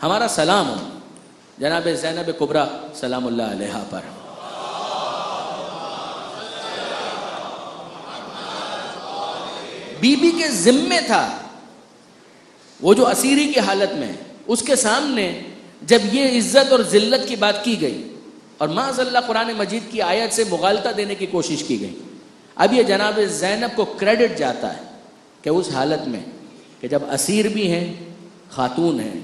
ہمارا سلام ہو جناب زینب کبریٰ سلام اللہ علیہا پر۔ بی بی کے ذمے تھا، وہ جو اسیری کی حالت میں، اس کے سامنے جب یہ عزت اور ذلت کی بات کی گئی اور معاذ اللہ قرآن مجید کی آیت سے مغالطہ دینے کی کوشش کی گئی، اب یہ جناب زینب کو کریڈٹ جاتا ہے کہ اس حالت میں کہ جب اسیر بھی ہیں، خاتون ہیں،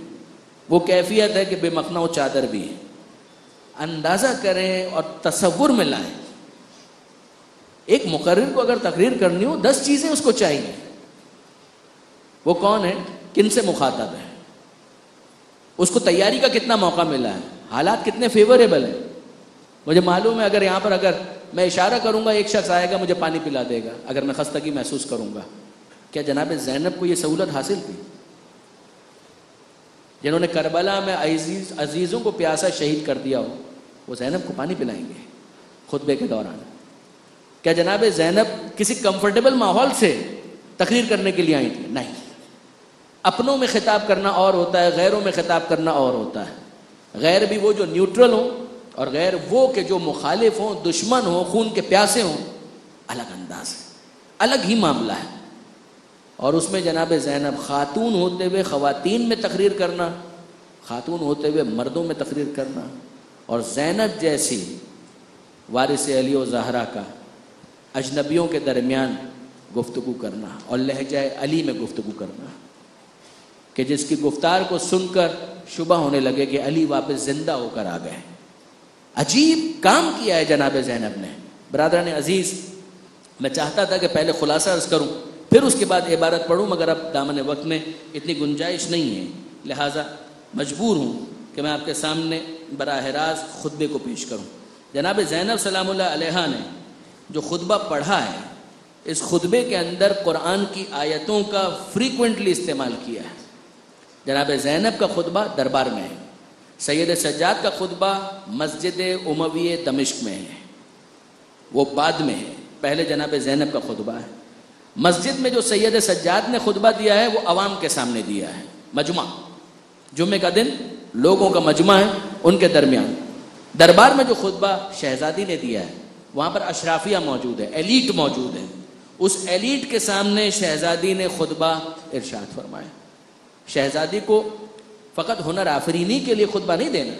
وہ کیفیت ہے کہ بے مخنہ و چادر بھی ہے۔ اندازہ کریں اور تصور میں لائیں، ایک مقرر کو اگر تقریر کرنی ہو 10 چیزیں اس کو چاہیے۔ وہ کون ہے، کن سے مخاطب ہے، اس کو تیاری کا کتنا موقع ملا ہے، حالات کتنے فیوریبل ہیں۔ مجھے معلوم ہے اگر یہاں پر اگر میں اشارہ کروں گا ایک شخص آئے گا مجھے پانی پلا دے گا اگر میں خستگی محسوس کروں گا۔ کیا جناب زینب کو یہ سہولت حاصل تھی؟ جنہوں نے کربلا میں عزیزوں کو پیاسا شہید کر دیا ہو، وہ زینب کو پانی پلائیں گے خطبے کے دوران؟ کیا جناب زینب کسی کمفرٹیبل ماحول سے تقریر کرنے کے لیے آئی تھی؟ نہیں۔ اپنوں میں خطاب کرنا اور ہوتا ہے، غیروں میں خطاب کرنا اور ہوتا ہے۔ غیر بھی وہ جو نیوٹرل ہوں اور غیر وہ کہ جو مخالف ہوں، دشمن ہوں، خون کے پیاسے ہوں، الگ انداز ہے، الگ ہی معاملہ ہے۔ اور اس میں جناب زینب خاتون ہوتے ہوئے خواتین میں تقریر کرنا، خاتون ہوتے ہوئے مردوں میں تقریر کرنا، اور زینب جیسی وارث علی و زہرا کا اجنبیوں کے درمیان گفتگو کرنا اور لہجہ علی میں گفتگو کرنا کہ جس کی گفتار کو سن کر شبہ ہونے لگے کہ علی واپس زندہ ہو کر آ گئے۔ عجیب کام کیا ہے جناب زینب نے۔ برادران عزیز، میں چاہتا تھا کہ پہلے خلاصہ عرض کروں پھر اس کے بعد عبارت پڑھوں، مگر اب دامن وقت میں اتنی گنجائش نہیں ہے، لہٰذا مجبور ہوں کہ میں آپ کے سامنے براہ راست خطبے کو پیش کروں۔ جناب زینب سلام اللہ علیہا نے جو خطبہ پڑھا ہے، اس خطبے کے اندر قرآن کی آیتوں کا فریکوینٹلی استعمال کیا ہے۔ جناب زینب کا خطبہ دربار میں ہے، سید سجاد کا خطبہ مسجد امویہ دمشق میں ہے، وہ بعد میں ہے، پہلے جناب زینب کا خطبہ ہے۔ مسجد میں جو سید سجاد نے خطبہ دیا ہے وہ عوام کے سامنے دیا ہے، مجمع، جمعے کا دن لوگوں کا مجمع ہے ان کے درمیان۔ دربار میں جو خطبہ شہزادی نے دیا ہے وہاں پر اشرافیہ موجود ہے، ایلیٹ موجود ہے، اس ایلیٹ کے سامنے شہزادی نے خطبہ ارشاد فرمایا۔ شہزادی کو فقط ہنر آفرینی کے لیے خطبہ نہیں دینا،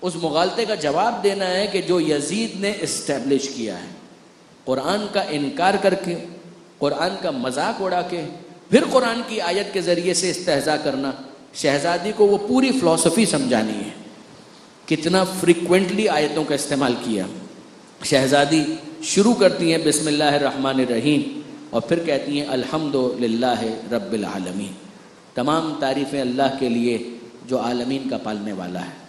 اس مغالطے کا جواب دینا ہے کہ جو یزید نے اسٹیبلش کیا ہے، قرآن کا انکار کر کے، قرآن کا مذاق اڑا کے، پھر قرآن کی آیت کے ذریعے سے استہزاء کرنا۔ شہزادی کو وہ پوری فلسفی سمجھانی ہے۔ کتنا فریکوینٹلی آیتوں کا استعمال کیا۔ شہزادی شروع کرتی ہیں بسم اللہ الرحمن الرحیم اور پھر کہتی ہیں الحمدللہ رب العالمین، تمام تعریفیں اللہ کے لیے جو عالمین کا پالنے والا ہے۔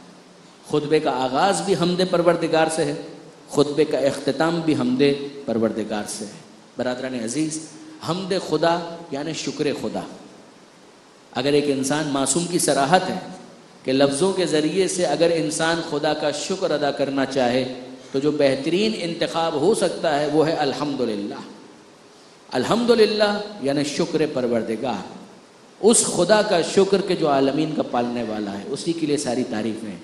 خطبے کا آغاز بھی حمد پروردگار سے ہے، خطبے کا اختتام بھی حمد پروردگار سے ہے۔ برادران عزیز، حمد خدا یعنی شکر خدا۔ اگر ایک انسان معصوم کی صراحت ہے کہ لفظوں کے ذریعے سے اگر انسان خدا کا شکر ادا کرنا چاہے تو جو بہترین انتخاب ہو سکتا ہے وہ ہے الحمدللہ۔ الحمدللہ یعنی شکر پروردگار، اس خدا کا شکر کہ جو عالمین کا پالنے والا ہے، اسی کے لیے ساری تعریفیں۔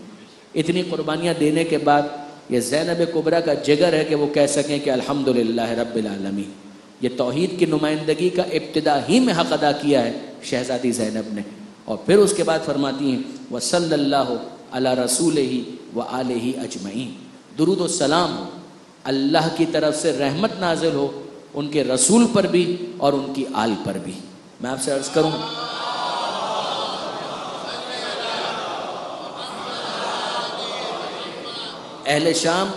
اتنی قربانیاں دینے کے بعد یہ زینب کبریٰ کا جگر ہے کہ وہ کہہ سکیں کہ الحمدللہ رب العالمین۔ یہ توحید کی نمائندگی کا ابتدا ہی میں حق ادا کیا ہے شہزادی زینب نے، اور پھر اس کے بعد فرماتی ہیں وصلی اللہ علی رسولہ وآلہ اجمعین، درود و سلام ہو، اللہ کی طرف سے رحمت نازل ہو ان کے رسول پر بھی اور ان کی آل پر بھی۔ میں آپ سے عرض کروں، اہل شام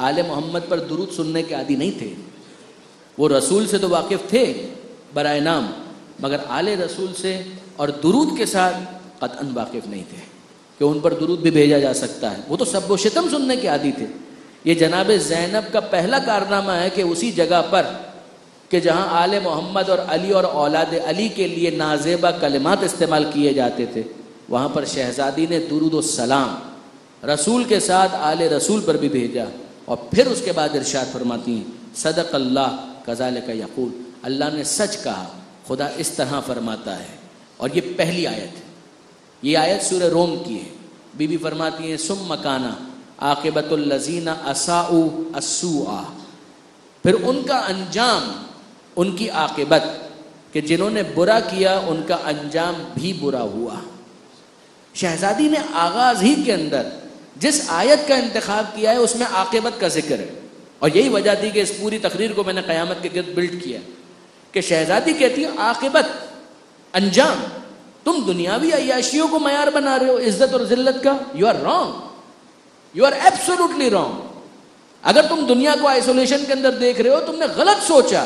آل محمد پر درود سننے کے عادی نہیں تھے، وہ رسول سے تو واقف تھے برائے نام، مگر آل رسول سے اور درود کے ساتھ قطعاً واقف نہیں تھے کہ ان پر درود بھی بھیجا جا سکتا ہے۔ وہ تو سب و شتم سننے کے عادی تھے۔ یہ جناب زینب کا پہلا کارنامہ ہے کہ اسی جگہ پر کہ جہاں آل محمد اور علی اور اولاد علی کے لیے نازیبہ کلمات استعمال کیے جاتے تھے، وہاں پر شہزادی نے درود و سلام رسول کے ساتھ آل رسول پر بھی بھیجا، اور پھر اس کے بعد ارشاد فرماتی ہیں صدق اللہ کذالک یقول، اللہ نے سچ کہا، خدا اس طرح فرماتا ہے۔ اور یہ پہلی آیت ہے، یہ آیت سورہ روم کی ہے. بی بی فرماتی ہیں ثم کان عاقبۃ الذین اساءوا السوء، پھر ان کا انجام، ان کی عاقبت کہ جنہوں نے برا کیا ان کا انجام بھی برا ہوا. شہزادی نے آغاز ہی کے اندر جس آیت کا انتخاب کیا ہے اس میں عاقبت کا ذکر ہے، اور یہی وجہ تھی کہ اس پوری تقریر کو میں نے قیامت کے گرد بلڈ کیا کہ شہزادی کہتی ہے عاقبت، انجام. تم دنیاوی عیاشیوں کو معیار بنا رہے ہو عزت اور ذلت کا. You are wrong, you are absolutely wrong. اگر تم دنیا کو آئسولیشن کے اندر دیکھ رہے ہو تم نے غلط سوچا.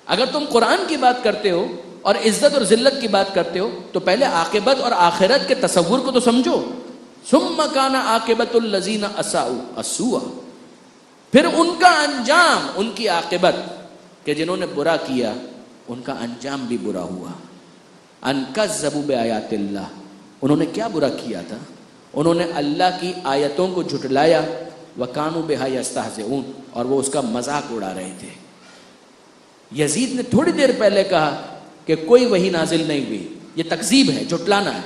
اگر تم قرآن کی بات کرتے ہو اور عزت اور ذلت کی بات کرتے ہو تو پہلے عاقبت اور آخرت کے تصور کو تو سمجھو. ثم کان عاقبۃ الذین اساءوا السوء، پھر ان کا انجام، ان کی عاقبت کہ جنہوں نے برا کیا ان کا انجام بھی برا ہوا. ان کذبوا بآیات اللہ، انہوں نے کیا برا کیا تھا؟ انہوں نے اللہ کی آیتوں کو جھٹلایا. وکانوا بہا یستہزئون، اور وہ اس کا مذاق اڑا رہے تھے. یزید نے تھوڑی دیر پہلے کہا کہ کوئی وحی نازل نہیں ہوئی، یہ تکذیب ہے، جھٹلانا ہے.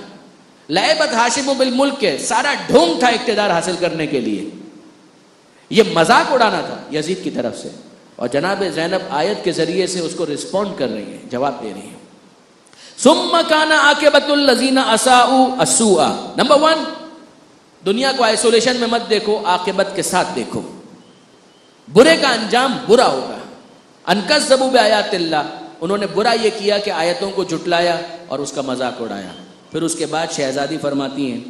لعبت ہاشم بالملک کے سارا ڈھونگ تھا اقتدار حاصل کرنے کے لیے، یہ مذاق اڑانا تھا یزید کی طرف سے. اور جناب زینب آیت کے ذریعے سے اس کو رسپونڈ کر رہی ہیں، جواب دے رہی ہیں. ثم کان عاقبۃ الذین اساءوا السوء. نمبر 1، دنیا کو آئسولیشن میں مت دیکھو، عاقبت کے ساتھ دیکھو. برے کا انجام برا ہوگا. ان کذبوا بآیات اللہ، انہوں نے برا یہ کیا کہ آیتوں کو جھٹلایا اور اس کا مذاق اڑایا. پھر اس کے بعد شہزادی فرماتی ہیں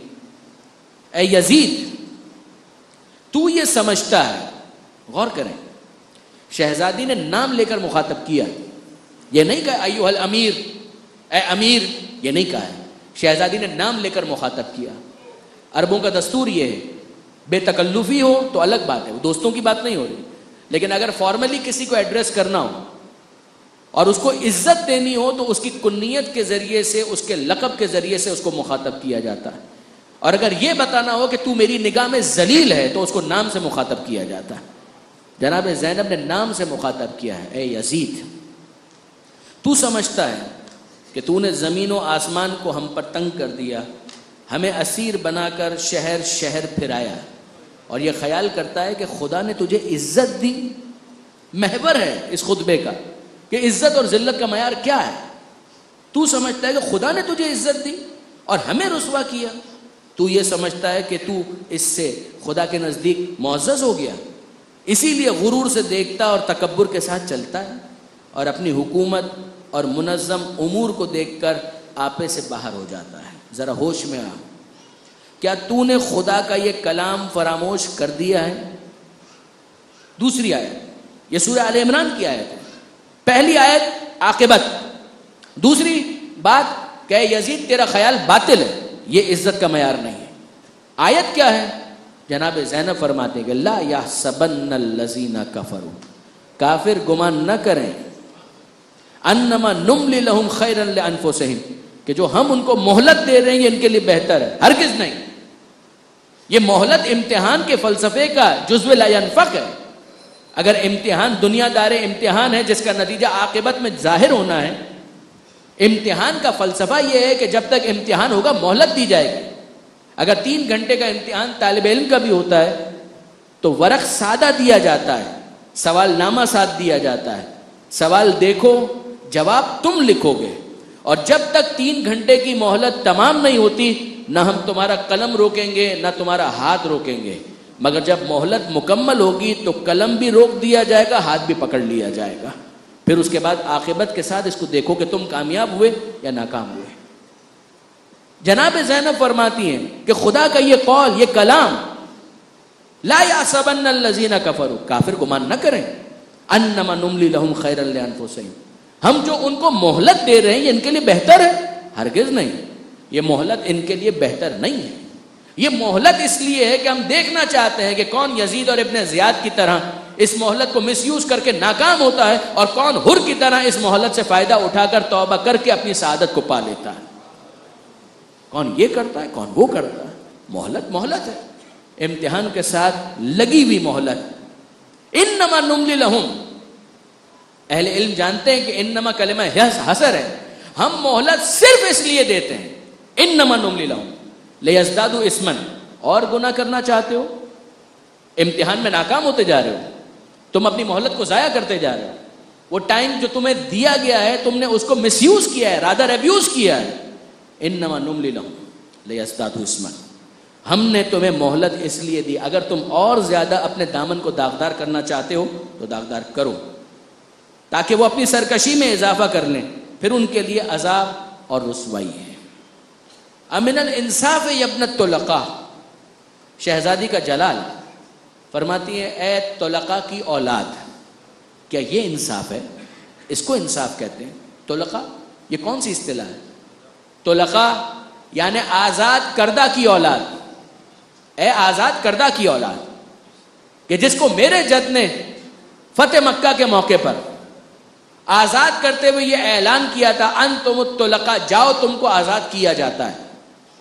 اے یزید تو یہ سمجھتا ہے، غور کریں شہزادی نے نام لے کر مخاطب کیا، یہ نہیں کہا ایھا الامیر، اے امیر، یہ نہیں کہا ہے. شہزادی نے نام لے کر مخاطب کیا. عربوں کا دستور یہ ہے، بے تکلفی ہو تو الگ بات ہے، وہ دوستوں کی بات نہیں ہو رہی، لیکن اگر فارملی کسی کو ایڈریس کرنا ہو اور اس کو عزت دینی ہو تو اس کی کنیت کے ذریعے سے، اس کے لقب کے ذریعے سے اس کو مخاطب کیا جاتا ہے. اور اگر یہ بتانا ہو کہ تو میری نگاہ میں ذلیل ہے تو اس کو نام سے مخاطب کیا جاتا ہے. جناب زینب نے نام سے مخاطب کیا ہے، اے یزید تو سمجھتا ہے کہ تو نے زمین و آسمان کو ہم پر تنگ کر دیا، ہمیں اسیر بنا کر شہر شہر پھرایا، اور یہ خیال کرتا ہے کہ خدا نے تجھے عزت دی. محور ہے اس خطبے کا کہ عزت اور ذلت کا معیار کیا ہے. تو سمجھتا ہے کہ خدا نے تجھے عزت دی اور ہمیں رسوا کیا. تو یہ سمجھتا ہے کہ تو اس سے خدا کے نزدیک معزز ہو گیا، اسی لیے غرور سے دیکھتا اور تکبر کے ساتھ چلتا ہے، اور اپنی حکومت اور منظم امور کو دیکھ کر آپے سے باہر ہو جاتا ہے. ذرا ہوش میں آ، کیا تو نے خدا کا یہ کلام فراموش کر دیا ہے؟ دوسری آیت، یہ سورہ آل عمران کی آیت ہے. پہلی آیت عاقبت، دوسری بات کہ یزید تیرا خیال باطل ہے، یہ عزت کا معیار نہیں ہے. آیت کیا ہے؟ جناب زینب فرماتے ہیں کہ لا یحسبن الذین کفروا، کافر گمان نہ کریں، انما نملی لہم خیرا لانفسہم، کہ جو ہم ان کو مہلت دے رہے ہیں یہ ان کے لیے بہتر ہے. ہرگز نہیں. یہ مہلت امتحان کے فلسفے کا جزو لا ينفق ہے. اگر امتحان دنیا دار امتحان ہے جس کا نتیجہ عاقبت میں ظاہر ہونا ہے، امتحان کا فلسفہ یہ ہے کہ جب تک امتحان ہوگا مہلت دی جائے گی. اگر 3 گھنٹے کا امتحان طالب علم کا بھی ہوتا ہے تو ورق سادہ دیا جاتا ہے، سوال نامہ ساتھ دیا جاتا ہے، سوال دیکھو جواب تم لکھو گے، اور جب تک 3 گھنٹے کی مہلت تمام نہیں ہوتی نہ ہم تمہارا قلم روکیں گے نہ تمہارا ہاتھ روکیں گے. مگر جب مہلت مکمل ہوگی تو قلم بھی روک دیا جائے گا، ہاتھ بھی پکڑ لیا جائے گا. پھر اس کے بعد عاقبت کے ساتھ اس کو دیکھو کہ تم کامیاب ہوئے یا ناکام ہوئے. جناب زینب فرماتی ہیں کہ خدا کا یہ قول، یہ کلام، لا یحسبن الذین کفروا، کافر گمان نہ کریں، انما نملی لہم خیرا لانفسہم، ہم جو ان کو مہلت دے رہے ہیں یہ ان کے لیے بہتر ہے. ہرگز نہیں، یہ مہلت ان کے لیے بہتر نہیں ہے. یہ مہلت اس لیے ہے کہ ہم دیکھنا چاہتے ہیں کہ کون یزید اور ابن زیاد کی طرح اس مہلت کو مس یوز کر کے ناکام ہوتا ہے اور کون حر کی طرح اس مہلت سے فائدہ اٹھا کر توبہ کر کے اپنی سعادت کو پا لیتا ہے. کون یہ کرتا ہے، کون وہ کرتا ہے. مہلت مہلت ہے، امتحان کے ساتھ لگی ہوئی مہلت. انما نملی لہم، اہل علم جانتے ہیں کہ انما کلمہ حصر ہے. ہم مہلت صرف اس لیے دیتے ہیں انما نملی لہم لیزدادوا اثما، اور گناہ کرنا چاہتے ہو، امتحان میں ناکام ہوتے جا رہے ہو، تم اپنی مہلت کو ضائع کرتے جا رہے ہو، وہ ٹائم جو تمہیں دیا گیا ہے تم نے اس کو مس یوز کیا ہے، رادر ابیوز کیا ہے. انما نملی لہم لیزدادوا اثما، ہم نے تمہیں مہلت اس لیے دی، اگر تم اور زیادہ اپنے دامن کو داغدار کرنا چاہتے ہو تو داغدار کرو، تاکہ وہ اپنی سرکشی میں اضافہ کر لیں، پھر ان کے لیے عذاب اور رسوائی ہے. امن الانصاف یبن الطلقاء، شہزادی کا جلال فرماتی ہے اے طلقاء کی اولاد، کیا یہ انصاف ہے؟ اس کو انصاف کہتے ہیں. طلقاء یہ کون سی اصطلاح ہے؟ طلقاء یعنی آزاد کردہ کی اولاد. اے آزاد کردہ کی اولاد، کہ جس کو میرے جد نے فتح مکہ کے موقع پر آزاد کرتے ہوئے یہ اعلان کیا تھا انتم الطلقاء، جاؤ تم کو آزاد کیا جاتا ہے.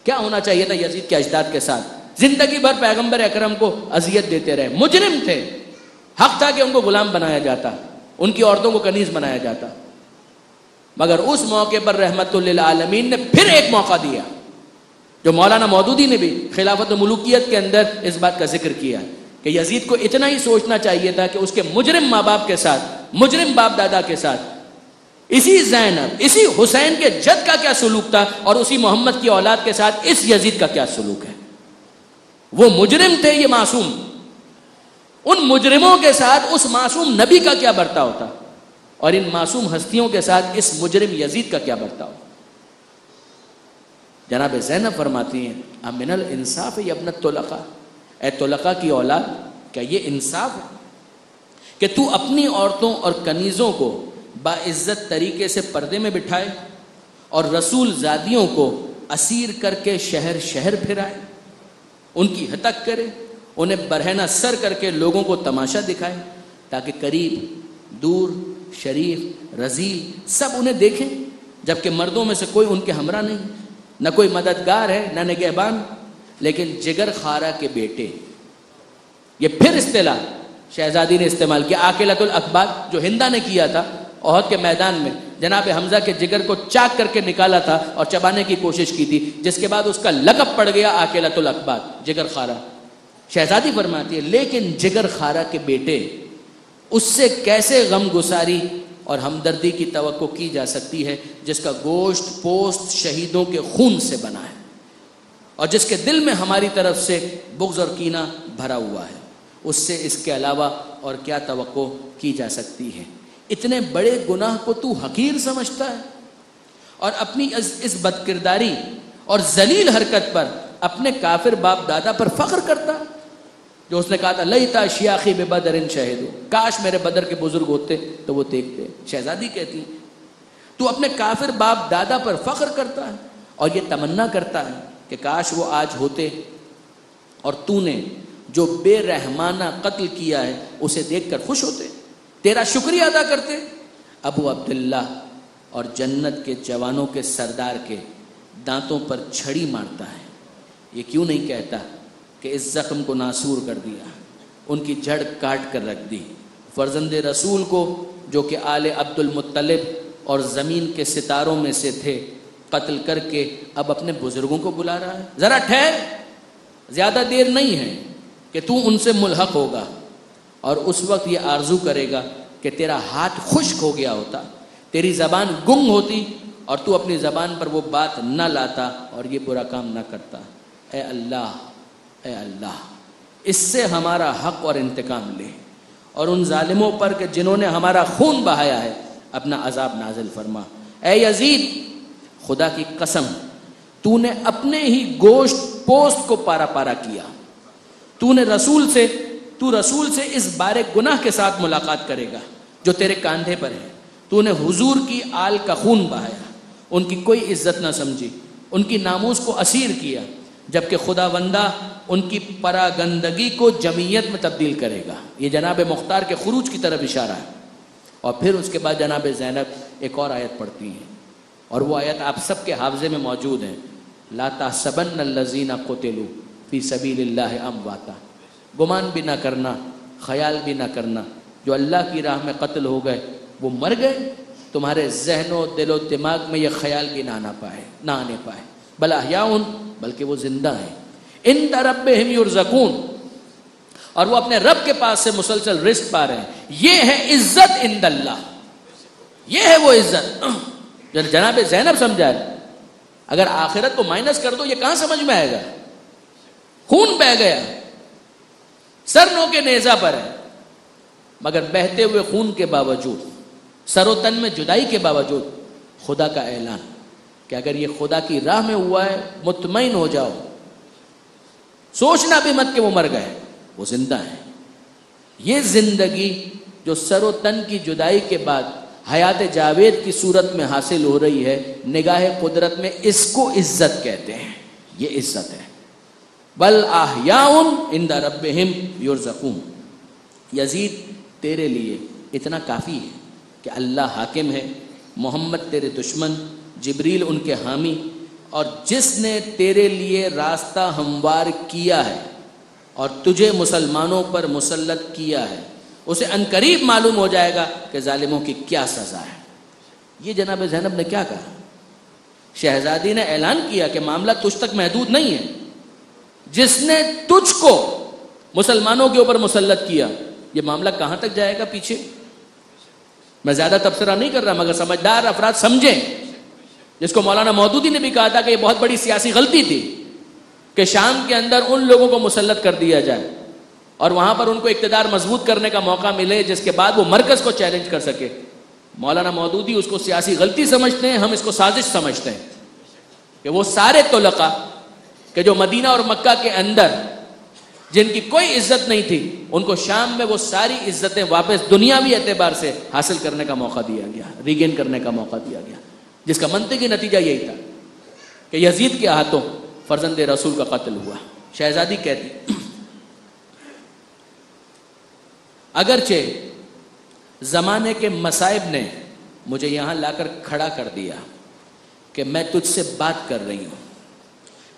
کیا ہونا چاہیے تھا یزید کے اجداد کے ساتھ؟ زندگی بھر پیغمبر اکرم کو اذیت دیتے رہے، مجرم تھے، حق تھا کہ ان کو غلام بنایا جاتا، ان کی عورتوں کو کنیز بنایا جاتا. مگر اس موقع پر رحمت للعالمین نے پھر ایک موقع دیا، جو مولانا مودودی نے بھی خلافت و ملوکیت کے اندر اس بات کا ذکر کیا کہ یزید کو اتنا ہی سوچنا چاہیے تھا کہ اس کے مجرم ماں باپ کے ساتھ، مجرم باپ دادا کے ساتھ، اسی زینب، اسی حسین کے جد کا کیا سلوک تھا، اور اسی محمد کی اولاد کے ساتھ اس یزید کا کیا سلوک ہے. وہ مجرم تھے، یہ معصوم، ان مجرموں کے ساتھ اس معصوم نبی کا کیا برتاؤ ہوتا، اور ان معصوم ہستیوں کے ساتھ اس مجرم یزید کا کیا برتاؤ. جناب زینب فرماتی ہیں امن الانصاف یا ابن الطلقاء، اے طلقاء کی اولاد، کیا یہ انصاف ہے کہ تو اپنی عورتوں اور کنیزوں کو باعزت طریقے سے پردے میں بٹھائے اور رسول زادیوں کو اسیر کر کے شہر شہر پھرائے، ان کی ہتک کرے، انہیں برہنہ سر کر کے لوگوں کو تماشا دکھائے، تاکہ قریب دور شریف رذیل سب انہیں دیکھیں، جبکہ مردوں میں سے کوئی ان کے ہمراہ نہیں، نہ کوئی مددگار ہے نہ نگہبان، لیکن جگر خارہ کے بیٹے. یہ پھر اصطلاح شہزادی نے استعمال کیا، عاقلۃ الاقباط، جو ہندا نے کیا تھا احد کے میدان میں، جناب حمزہ کے جگر کو چاک کر کے نکالا تھا اور چبانے کی کوشش کی تھی، جس کے بعد اس کا لقب پڑ گیا عاقلۃ الاقباط، جگر خارہ. شہزادی فرماتی ہے لیکن جگر خارہ کے بیٹے، اس سے کیسے غم گساری اور ہمدردی کی توقع کی جا سکتی ہے جس کا گوشت پوست شہیدوں کے خون سے بنا ہے، اور جس کے دل میں ہماری طرف سے بغض اور کینہ بھرا ہوا ہے، اس سے اس کے علاوہ اور کیا توقع کی جا سکتی ہے. اتنے بڑے گناہ کو تو حقیر سمجھتا ہے اور اپنی اس بدکرداری اور ذلیل حرکت پر اپنے کافر باپ دادا پر فخر کرتا، جو اس نے کہا تھا لیتا شیاخی ببدر شہدوا، کاش میرے بدر کے بزرگ ہوتے تو وہ دیکھتے. شہزادی کہتی تو اپنے کافر باپ دادا پر فخر کرتا ہے اور یہ تمنا کرتا ہے کہ کاش وہ آج ہوتے اور تو نے جو بے رحمانہ قتل کیا ہے اسے دیکھ کر خوش ہوتے، تیرا شکریہ ادا کرتے. ابو عبداللہ اور جنت کے جوانوں کے سردار کے دانتوں پر چھڑی مارتا ہے، یہ کیوں نہیں کہتا کہ اس زخم کو ناسور کر دیا، ان کی جڑ کاٹ کر رکھ دی. فرزند رسول کو جو کہ آل عبد المطلب اور زمین کے ستاروں میں سے تھے قتل کر کے اب اپنے بزرگوں کو بلا رہا ہے. ذرا ٹھہر، زیادہ دیر نہیں ہے کہ تو ان سے ملحق ہوگا، اور اس وقت یہ آرزو کرے گا کہ تیرا ہاتھ خشک ہو گیا ہوتا، تیری زبان گنگ ہوتی اور تو اپنی زبان پر وہ بات نہ لاتا اور یہ برا کام نہ کرتا. اے اللہ، اے اللہ، اس سے ہمارا حق اور انتقام لے، اور ان ظالموں پر کہ جنہوں نے ہمارا خون بہایا ہے اپنا عذاب نازل فرما. اے یزید، خدا کی قسم تو نے اپنے ہی گوشت پوست کو پارا پارا کیا، تو رسول سے اس بارے گناہ کے ساتھ ملاقات کرے گا جو تیرے کاندھے پر ہے. تو نے حضور کی آل کا خون بہایا، ان کی کوئی عزت نہ سمجھی، ان کی ناموس کو اسیر کیا، جبکہ خدا بندہ ان کی پراگندگی کو جمعیت میں تبدیل کرے گا. یہ جناب مختار کے خروج کی طرف اشارہ ہے. اور پھر اس کے بعد جناب زینب ایک اور آیت پڑھتی ہیں، اور وہ آیت آپ سب کے حافظے میں موجود ہے. لا تحسبن الذین قتلوا فی سبیل اللہ امواتا، گمان بھی نہ کرنا، خیال بھی نہ کرنا جو اللہ کی راہ میں قتل ہو گئے وہ مر گئے. تمہارے ذہن و دل و دماغ میں یہ خیال بھی نہ آنے پائے. بل احیاء، بلکہ وہ زندہ ہیں، عند ربہم یرزقون، اور وہ اپنے رب کے پاس سے مسلسل رزق پا رہے ہیں. یہ ہے عزت عند اللہ، یہ ہے وہ عزت جو جناب زینب سمجھا ہے. اگر آخرت کو مائنس کر دو یہ کہاں سمجھ میں آئے گا؟ خون بہہ گیا، سر نو کے نیزہ پر ہے، مگر بہتے ہوئے خون کے باوجود، سر و تن میں جدائی کے باوجود خدا کا اعلان کہ اگر یہ خدا کی راہ میں ہوا ہے مطمئن ہو جاؤ، سوچنا بھی مت کہ وہ مر گئے، وہ زندہ ہیں. یہ زندگی جو سر و تن کی جدائی کے بعد حیات جاوید کی صورت میں حاصل ہو رہی ہے، نگاہ قدرت میں اس کو عزت کہتے ہیں. یہ عزت ہے. بل احیاء عند ربہم یرزقون. یزید تیرے لیے اتنا کافی ہے کہ اللہ حاکم ہے، محمد تیرے دشمن، جبریل ان کے حامی، اور جس نے تیرے لیے راستہ ہموار کیا ہے اور تجھے مسلمانوں پر مسلط کیا ہے، اسے عنقریب معلوم ہو جائے گا کہ ظالموں کی کیا سزا ہے. یہ جناب زینب نے کیا کہا؟ شہزادی نے اعلان کیا کہ معاملہ تجھ تک محدود نہیں ہے، جس نے تجھ کو مسلمانوں کے اوپر مسلط کیا، یہ معاملہ کہاں تک جائے گا پیچھے. میں زیادہ تبصرہ نہیں کر رہا، مگر سمجھدار افراد سمجھیں، جس کو مولانا مودودی نے بھی کہا تھا کہ یہ بہت بڑی سیاسی غلطی تھی کہ شام کے اندر ان لوگوں کو مسلط کر دیا جائے اور وہاں پر ان کو اقتدار مضبوط کرنے کا موقع ملے جس کے بعد وہ مرکز کو چیلنج کر سکے. مولانا مودودی اس کو سیاسی غلطی سمجھتے ہیں، ہم اس کو سازش سمجھتے ہیں کہ وہ سارے طلقاء کہ جو مدینہ اور مکہ کے اندر جن کی کوئی عزت نہیں تھی، ان کو شام میں وہ ساری عزتیں واپس دنیاوی اعتبار سے حاصل کرنے کا موقع دیا گیا، ریگین کرنے کا موقع دیا گیا، جس کا منطقی نتیجہ یہی تھا کہ یزید کے ہاتھوں فرزند رسول کا قتل ہوا. شہزادی کہتی اگرچہ زمانے کے مصائب نے مجھے یہاں لا کر کھڑا کر دیا کہ میں تجھ سے بات کر رہی ہوں،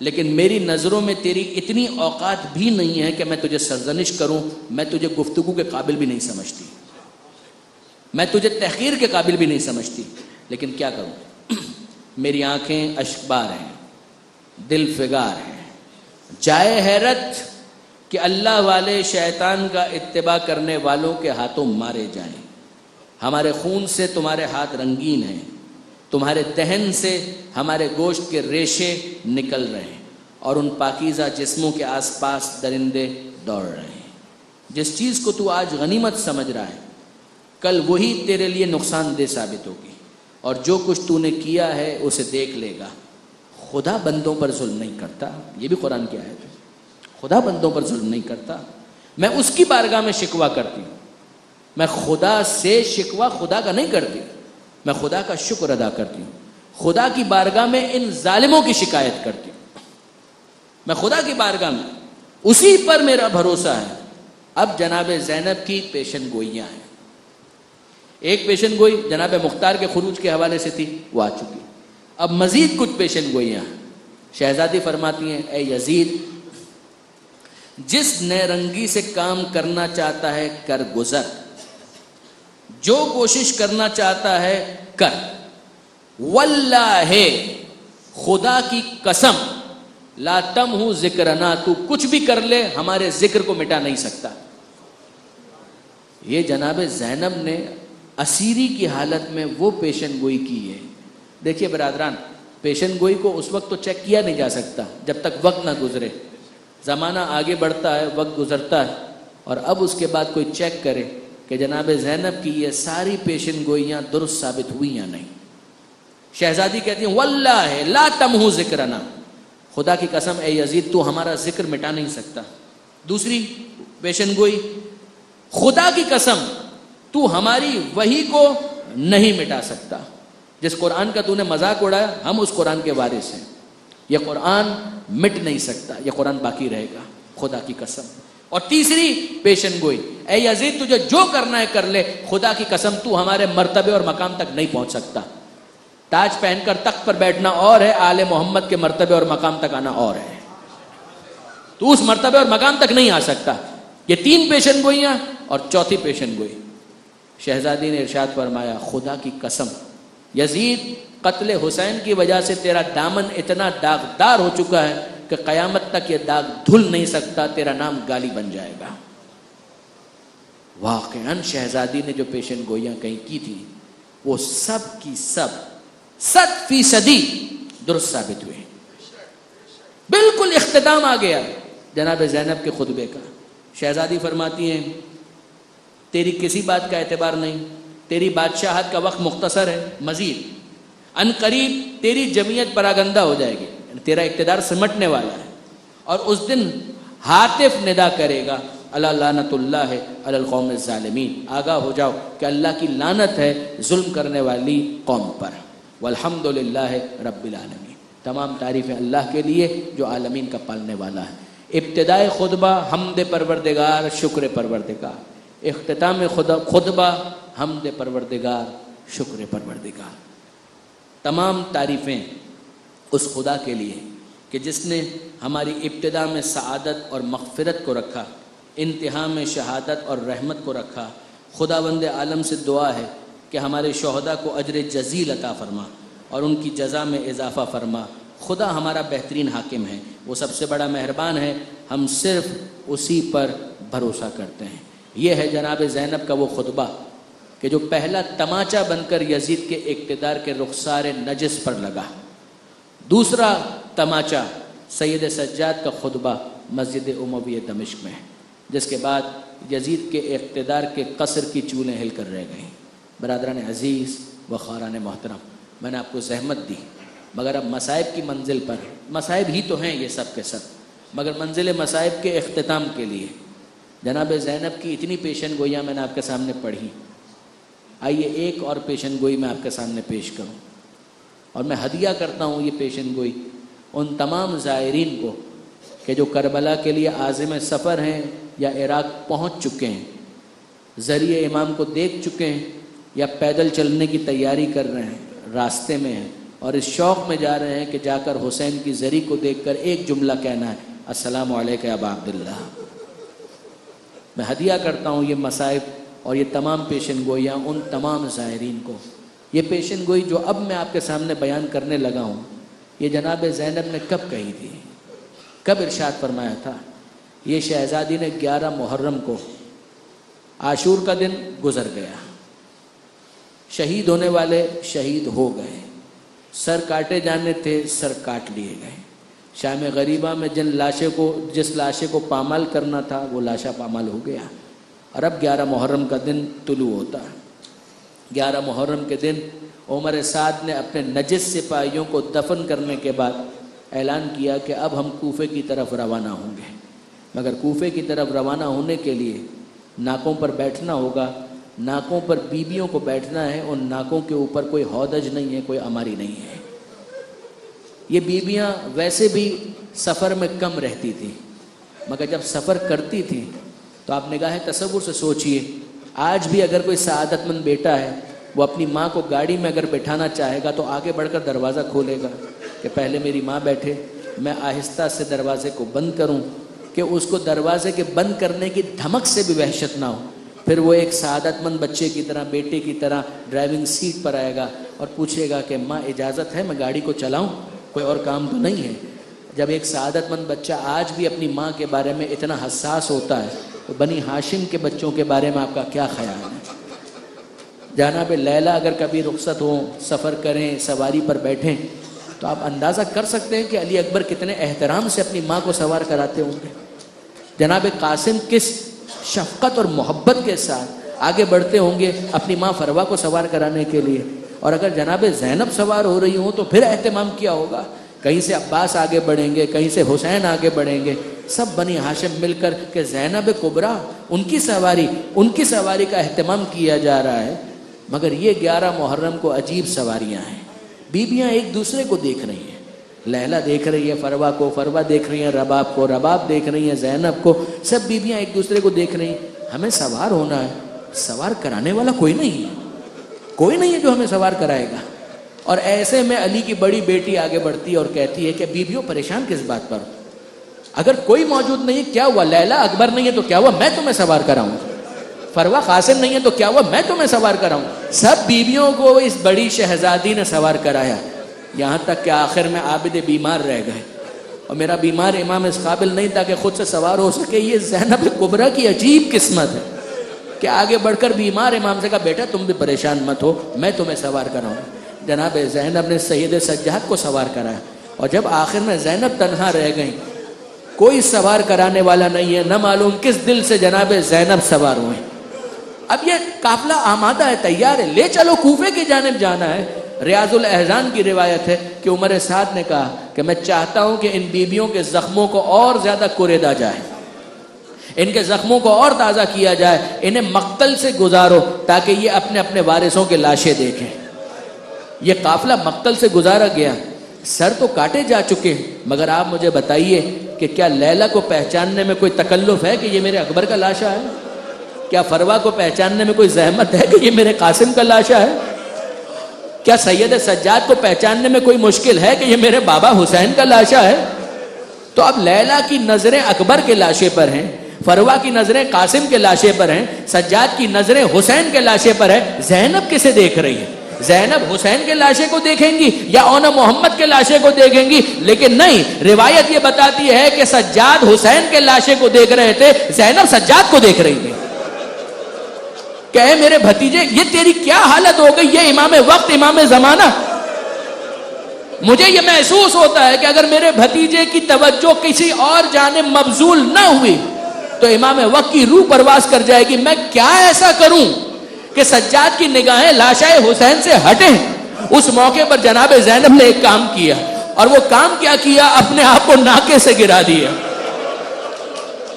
لیکن میری نظروں میں تیری اتنی اوقات بھی نہیں ہے کہ میں تجھے سرزنش کروں. میں تجھے گفتگو کے قابل بھی نہیں سمجھتی، میں تجھے تحقیر کے قابل بھی نہیں سمجھتی، لیکن کیا کروں؟ میری آنکھیں اشکبار ہیں، دل فگار ہیں. جائے حیرت کہ اللہ والے شیطان کا اتباع کرنے والوں کے ہاتھوں مارے جائیں. ہمارے خون سے تمہارے ہاتھ رنگین ہیں، تمہارے دہن سے ہمارے گوشت کے ریشے نکل رہے ہیں، اور ان پاکیزہ جسموں کے آس پاس درندے دوڑ رہے ہیں. جس چیز کو تو آج غنیمت سمجھ رہا ہے، کل وہی تیرے لیے نقصان دہ ثابت ہوگی، اور جو کچھ تو نے کیا ہے اسے دیکھ لے گا. خدا بندوں پر ظلم نہیں کرتا، یہ بھی قرآن کی آیت ہے. خدا بندوں پر ظلم نہیں کرتا. میں اس کی بارگاہ میں شکوہ کرتی ہوں، میں خدا سے شکوہ خدا کا نہیں کرتی، میں خدا کا شکر ادا کرتی ہوں. خدا کی بارگاہ میں ان ظالموں کی شکایت کرتی ہوں، میں خدا کی بارگاہ میں اسی پر میرا بھروسہ ہے. اب جناب زینب کی پیشن گوئیاں ہیں. ایک پیشن گوئی جناب مختار کے خروج کے حوالے سے تھی، وہ آ چکی. اب مزید کچھ پیشن گوئیاں ہیں. شہزادی فرماتی ہیں اے یزید، جس نئے رنگی سے کام کرنا چاہتا ہے کر گزر، جو کوشش کرنا چاہتا ہے کر. واللہ، خدا کی قسم، لا تمحو ذکرنا، تو کچھ بھی کر لے ہمارے ذکر کو مٹا نہیں سکتا. یہ جناب زینب نے اسیری کی حالت میں وہ پیشن گوئی کی ہے. دیکھیے برادران، پیشن گوئی کو اس وقت تو چیک کیا نہیں جا سکتا جب تک وقت نہ گزرے. زمانہ آگے بڑھتا ہے، وقت گزرتا ہے، اور اب اس کے بعد کوئی چیک کرے کہ جناب زینب کی یہ ساری پیشن گوئیاں درست ثابت ہوئی یا نہیں. شہزادی کہتی ہیں واللہ لا تمحو ذکرنا، خدا کی قسم اے یزید تو ہمارا ذکر مٹا نہیں سکتا. دوسری پیشن گوئی، خدا کی قسم تو ہماری وحی کو نہیں مٹا سکتا. جس قرآن کا تو نے مذاق اڑایا، ہم اس قرآن کے وارث ہیں، یہ قرآن مٹ نہیں سکتا، یہ قرآن باقی رہے گا، خدا کی قسم. اور تیسری پیشن گوئی، اے یزید تجھے جو کرنا ہے کر لے، خدا کی قسم تو ہمارے مرتبے اور مقام تک نہیں پہنچ سکتا. تاج پہن کر تخت پر بیٹھنا اور ہے، آل محمد کے مرتبے اور مقام تک آنا اور ہے. تو اس مرتبے اور مقام تک نہیں آ سکتا. یہ تین پیشن گوئیاں. اور چوتھی پیشن گوئی، شہزادی نے ارشاد فرمایا خدا کی قسم یزید قتل حسین کی وجہ سے تیرا دامن اتنا داغدار ہو چکا ہے کہ قیامت تک یہ داغ دھل نہیں سکتا، تیرا نام گالی بن جائے گا۔ واقعاً شہزادی نے جو پیشن گوئیاں کہیں کی تھی وہ سب کی سب 100% درست ثابت ہوئے۔ بالکل اختتام آ گیا جناب زینب کے خطبے کا۔ شہزادی فرماتی ہیں تیری کسی بات کا اعتبار نہیں، تیری بادشاہت کا وقت مختصر ہے، مزید ان قریب تیری جمعیت پراگندہ ہو جائے گی، تیرا اقتدار سمٹنے والا ہے، اور اس دن ہاتف ندا کرے گا اللہ لعنت اللہ علی القوم الظالمین، آگاہ ہو جاؤ کہ اللہ کی لعنت ہے ظلم کرنے والی قوم پر، والحمد للہ رب العالمین، تمام تعریفیں اللہ کے لیے جو عالمین کا پالنے والا ہے۔ ابتدائے خطبہ حمد پروردگار شکر پروردگار، اختتام خطبہ حمد پروردگار شکر پروردگار۔ تمام تعریفیں اس خدا کے لیے کہ جس نے ہماری ابتدا میں سعادت اور مغفرت کو رکھا، انتہا میں شہادت اور رحمت کو رکھا۔ خداوند عالم سے دعا ہے کہ ہمارے شہداء کو اجر جزیل عطا فرما اور ان کی جزا میں اضافہ فرما۔ خدا ہمارا بہترین حاکم ہے، وہ سب سے بڑا مہربان ہے، ہم صرف اسی پر بھروسہ کرتے ہیں۔ یہ ہے جناب زینب کا وہ خطبہ کہ جو پہلا تماچا بن کر یزید کے اقتدار کے رخسار نجس پر لگا۔ دوسرا تماچا سید سجاد کا خطبہ مسجد امویہ دمشق میں ہے، جس کے بعد یزید کے اقتدار کے قصر کی چولیں ہل کر رہ گئیں۔ برادران عزیز و خاران محترم، میں نے آپ کو زحمت دی، مگر اب مصائب کی منزل پر، مصائب ہی تو ہیں یہ سب کے سب، مگر منزل مصائب کے اختتام کے لیے جناب زینب کی اتنی پیشن گوئیاں میں نے آپ کے سامنے پڑھی۔ آئیے ایک اور پیشن گوئی میں آپ کے سامنے پیش کروں، اور میں ہدیہ کرتا ہوں یہ پیشن گوئی ان تمام زائرین کو کہ جو کربلا کے لیے عازم سفر ہیں یا عراق پہنچ چکے ہیں، ذریعہ امام کو دیکھ چکے ہیں یا پیدل چلنے کی تیاری کر رہے ہیں، راستے میں ہیں اور اس شوق میں جا رہے ہیں کہ جا کر حسین کی زری کو دیکھ کر ایک جملہ کہنا ہے، السلام علیکم یا ابا عبداللہ۔ میں ہدیہ کرتا ہوں یہ مصائب اور یہ تمام پیشن گوئیاں ان تمام زائرین کو۔ یہ پیشن گوئی جو اب میں آپ کے سامنے بیان کرنے لگا ہوں، یہ جناب زینب نے کب کہی تھی، کب ارشاد فرمایا تھا؟ یہ شہزادی نے 11 محرم کو، عاشور کا دن گزر گیا، شہید ہونے والے شہید ہو گئے، سر کاٹے جانے تھے سر کاٹ لیے گئے، شام غریبہ میں جس لاشے کو پامال کرنا تھا وہ لاشا پامال ہو گیا، اور اب 11 محرم کا دن طلوع ہوتا ہے۔ 11 محرم کے دن عمر سعد نے اپنے نجس سپاہیوں کو دفن کرنے کے بعد اعلان کیا کہ اب ہم کوفے کی طرف روانہ ہوں گے، مگر کوفے کی طرف روانہ ہونے کے لیے ناکوں پر بیٹھنا ہوگا، ناکوں پر بیبیوں کو بیٹھنا ہے، ان ناکوں کے اوپر کوئی ہودج نہیں ہے، کوئی اماری نہیں ہے۔ یہ بیبیاں ویسے بھی سفر میں کم رہتی تھیں، مگر جب سفر کرتی تھیں تو آپ نگاہ تصور سے سوچئے، آج بھی اگر کوئی سعادت مند بیٹا ہے وہ اپنی ماں کو گاڑی میں اگر بٹھانا چاہے گا تو آگے بڑھ کر دروازہ کھولے گا کہ پہلے میری ماں بیٹھے، میں آہستہ سے دروازے کو بند کروں کہ اس کو دروازے کے بند کرنے کی دھمک سے بھی وحشت نہ ہو، پھر وہ ایک سعادت مند بچے کی طرح، بیٹے کی طرح ڈرائیونگ سیٹ پر آئے گا اور پوچھے گا کہ ماں اجازت ہے میں گاڑی کو چلاؤں، کوئی اور کام تو نہیں ہے۔ جب ایک سعادت مند بچہ آج بھی اپنی ماں کے بارے میں اتنا حساس ہوتا ہے تو بنی ہاشم کے بچوں کے بارے میں آپ کا کیا خیال ہے؟ جناب لیلا اگر کبھی رخصت ہوں، سفر کریں، سواری پر بیٹھیں تو آپ اندازہ کر سکتے ہیں کہ علی اکبر کتنے احترام سے اپنی ماں کو سوار کراتے ہوں گے، جناب قاسم کس شفقت اور محبت کے ساتھ آگے بڑھتے ہوں گے اپنی ماں فروا کو سوار کرانے کے لیے، اور اگر جناب زینب سوار ہو رہی ہوں تو پھر اہتمام کیا ہوگا، کہیں سے عباس آگے بڑھیں گے، کہیں سے حسین آگے بڑھیں گے، سب بنی ہاشم مل کر کہ زینب کبریٰ ان کی سواری کا اہتمام کیا جا رہا ہے۔ مگر یہ 11 محرم کو عجیب سواریاں ہیں، بیبیاں ایک دوسرے کو دیکھ رہی ہیں، لیلا دیکھ رہی ہے فروا کو، فروا دیکھ رہی ہیں رباب کو، رباب دیکھ رہی ہیں زینب کو، سب بیبیاں ایک دوسرے کو دیکھ رہی ہیں۔ ہمیں سوار ہونا ہے، سوار کرانے والا کوئی نہیں ہے جو ہمیں سوار کرائے گا۔ اور ایسے میں علی کی بڑی بیٹی آگے بڑھتی ہے اور کہتی ہے کہ بیبیوں پریشان کس بات پر، اگر کوئی موجود نہیں کیا ہوا، لیلا اکبر نہیں ہے تو کیا ہوا، میں تمہیں سوار کراؤں۔ فروا قاسم نہیں ہے تو کیا ہوا میں تمہیں سوار کراؤں؟ سب بیویوں کو اس بڑی شہزادی نے سوار کرایا، یہاں تک کہ آخر میں عابد بیمار رہ گئے، اور میرا بیمار امام اس قابل نہیں تھا کہ خود سے سوار ہو سکے۔ یہ زینب کبریٰ کی عجیب قسمت ہے کہ آگے بڑھ کر بیمار امام سے کہا بیٹا تم بھی پریشان مت ہو، میں تمہیں سوار کراؤں۔ جناب زینب نے سید سجاد کو سوار کرایا، اور جب آخر میں زینب تنہا رہ گئیں، کوئی سوار کرانے والا نہیں ہے، نہ معلوم کس دل سے جناب زینب سوار ہوئے۔ اب یہ قافلہ آمادہ ہے، تیار ہے، لے چلو کوفے کی جانب جانا ہے۔ ریاض الاحزان کی روایت ہے کہ عمر سعد نے کہا کہ میں چاہتا ہوں کہ ان بیویوں کے زخموں کو اور زیادہ کوریدا جائے، ان کے زخموں کو اور تازہ کیا جائے، انہیں مقتل سے گزارو تاکہ یہ اپنے اپنے وارثوں کے لاشیں دیکھیں۔ یہ قافلہ مقتل سے گزارا گیا، سر تو کاٹے جا چکے، مگر آپ مجھے بتائیے کہ کیا لیلا کو پہچاننے میں کوئی تکلف ہے کہ یہ میرے اکبر کا لاشا ہے؟ کیا فروا کو پہچاننے میں کوئی زحمت ہے کہ یہ میرے قاسم کا لاشا ہے؟ کیا سید سجاد کو پہچاننے میں کوئی مشکل ہے کہ یہ میرے بابا حسین کا لاشا ہے؟ تو اب لیلا کی نظریں اکبر کے لاشے پر ہیں، فروا کی نظریں قاسم کے لاشے پر ہیں، سجاد کی نظریں حسین کے لاشے پر ہیں، زینب کسے دیکھ رہی ہے؟ زینب حسین کے لاشے کو دیکھیں گی یا اونا محمد کے لاشے کو دیکھیں گی؟ لیکن نہیں، روایت یہ بتاتی ہے کہ سجاد حسین کے لاشے کو دیکھ رہے تھے، زینب سجاد کو دیکھ رہی تھی۔ کہ اے میرے بھتیجے یہ تیری کیا حالت ہو گئی، یہ امام وقت امام زمانہ۔ مجھے یہ محسوس ہوتا ہے کہ اگر میرے بھتیجے کی توجہ کسی اور جانب مبذول نہ ہوئی تو امام وقت کی روح پرواز کر جائے گی۔ میں کیا ایسا کروں کہ سجاد کی نگاہیں لاشائے حسین سے ہٹیں؟ اس موقع پر جناب زینب نے ایک کام کیا، اور وہ کام کیا کیا؟ اپنے آپ کو ناکے سے گرا دیا۔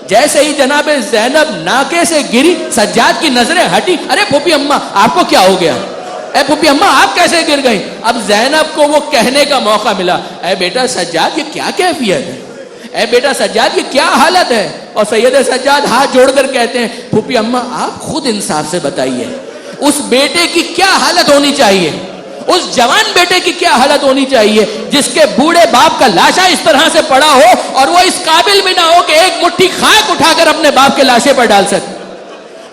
جیسے ہی جناب زینب ناکے سے گری، سجاد کی نظریں ہٹی۔ ارے پھوپھی اماں آپ کو کیا ہو گیا؟ اے پھوپھی اماں آپ کیسے گر گئیں؟ اب زینب کو وہ کہنے کا موقع ملا، اے بیٹا سجاد یہ کیا کیفیت ہے؟ اے بیٹا سجاد یہ کیا حالت ہے؟ اور سید سجاد ہاتھ جوڑ کر کہتے ہیں پھوپھی اماں آپ خود انصاف سے بتائیے، اس بیٹے کی کیا حالت ہونی چاہیے، اس جوان بیٹے کی کیا حالت ہونی چاہیے جس کے بوڑھے باپ کا لاشا اس طرح سے پڑا ہو اور وہ اس قابل بھی نہ ہو کہ ایک مٹھی خاک اٹھا کر اپنے باپ کے لاشے پر ڈال سکے۔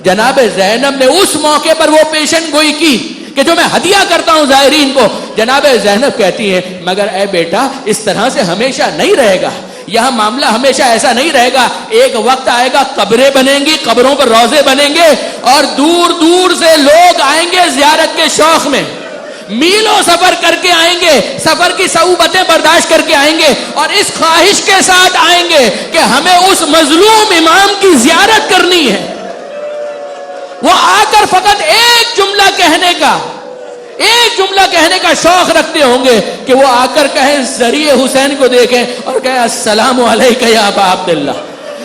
جناب زینب نے اس موقع پر وہ پیشن گوئی کی کہ جو میں ہدیہ کرتا ہوں زائرین کو۔ جناب زینب کہتی ہیں مگر اے بیٹا اس طرح سے ہمیشہ نہیں رہے گا، یہاں معاملہ ہمیشہ ایسا نہیں رہے گا، ایک وقت آئے گا قبریں بنیں گی، قبروں پر روزے بنیں گے، اور دور دور سے لوگ آئیں گے زیارت کے شوق میں، میلوں سفر کر کے آئیں گے، سفر کی صعوبتیں برداشت کر کے آئیں گے، اور اس خواہش کے ساتھ آئیں گے کہ ہمیں اس مظلوم امام کی زیارت کرنی ہے۔ وہ آ کر فقط ایک جملہ کہنے کا شوق رکھتے ہوں گے کہ وہ آ کر کہیں ذریعہ حسین کو دیکھیں اور کہیں السلام علیکہ یا ابا عبداللہ،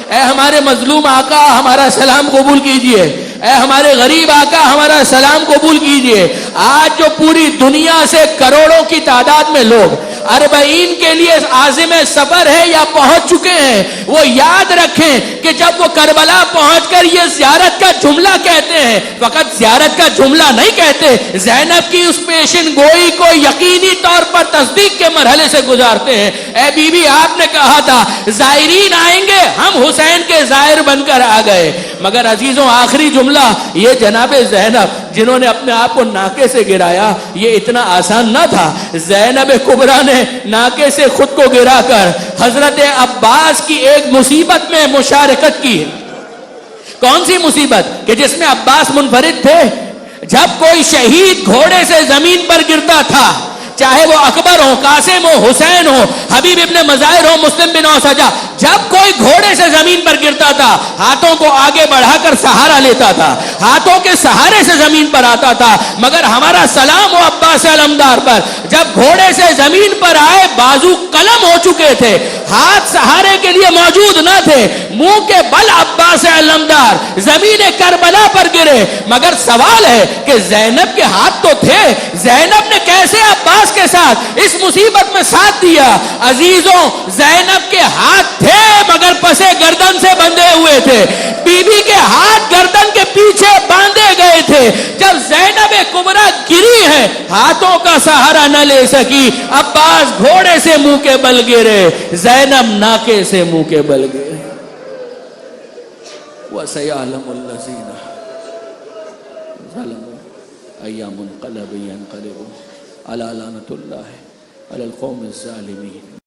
اے ہمارے مظلوم آقا ہمارا سلام قبول کیجئے، اے ہمارے غریب آقا ہمارا سلام قبول کیجئے۔ آج جو پوری دنیا سے کروڑوں کی تعداد میں لوگ اربعین کے لیے عازم سفر ہے یا پہنچ چکے ہیں، وہ یاد رکھیں کہ جب وہ کربلا پہنچ کر یہ زیارت کا جملہ کہتے ہیں، فقط زیارت کا جملہ نہیں کہتے، زینب کی اس پیشن گوئی کو یقینی طور پر تصدیق کے مرحلے سے گزارتے ہیں۔ اے بی بی آپ نے کہا تھا زائرین آئیں گے، ہم حسین کے زائر بن کر آ گئے، مگر عزیزوں آخری جملہ یہ جناب زینب جنہوں نے اپنے آپ کو ناکے سے گرایا، یہ اتنا آسان نہ تھا۔ زینب کبریٰ نے ناکے سے خود کو گرا کر حضرت عباس کی ایک مصیبت میں مشارکت کی۔ کون سی مصیبت؟ کہ جس میں عباس منفرد تھے۔ جب کوئی شہید گھوڑے سے زمین پر گرتا تھا، چاہے وہ اکبر ہو، قاسم ہو، حسین ہو، حبیب ابن مظاہر ہو، مسلم بن اوسجہ، جب کوئی گھوڑے سے زمین پر گرتا تھا ہاتھوں کو آگے بڑھا کر سہارا لیتا تھا، ہاتھوں کے سہارے سے زمین پر آتا تھا۔ مگر ہمارا سلام ہو عباس علمدار پر، جب گھوڑے سے زمین پر آئے بازو قلم ہو چکے تھے، ہاتھ سہارے کے لیے موجود نہ تھے، منہ کے بل عباس علمدار زمین کربلا پر گرے۔ مگر سوال ہے کہ زینب کے ہاتھ تو تھے، زینب نے کیسے عباس کے ساتھ اس مصیبت میں ساتھ دیا؟ عزیزوں زینب کے ہاتھ تھے مگر پسے گردن سے بندھے ہوئے تھے، بی بی کے ہاتھ گردن کے پیچھے باندھے گئے تھے۔ جب زینب کبریٰ گری ہے ہاتھوں کا سہارا نہ لے سکی، عباس گھوڑے سے منہ کے بل گرے، زینب ناکے سے منہ کے بل گرے۔ وَسَيَعْلَمُ الَّذِينَ ظلموا ایام انقلب ینقلب علی لعنۃ اللہ علی القوم الظالمین.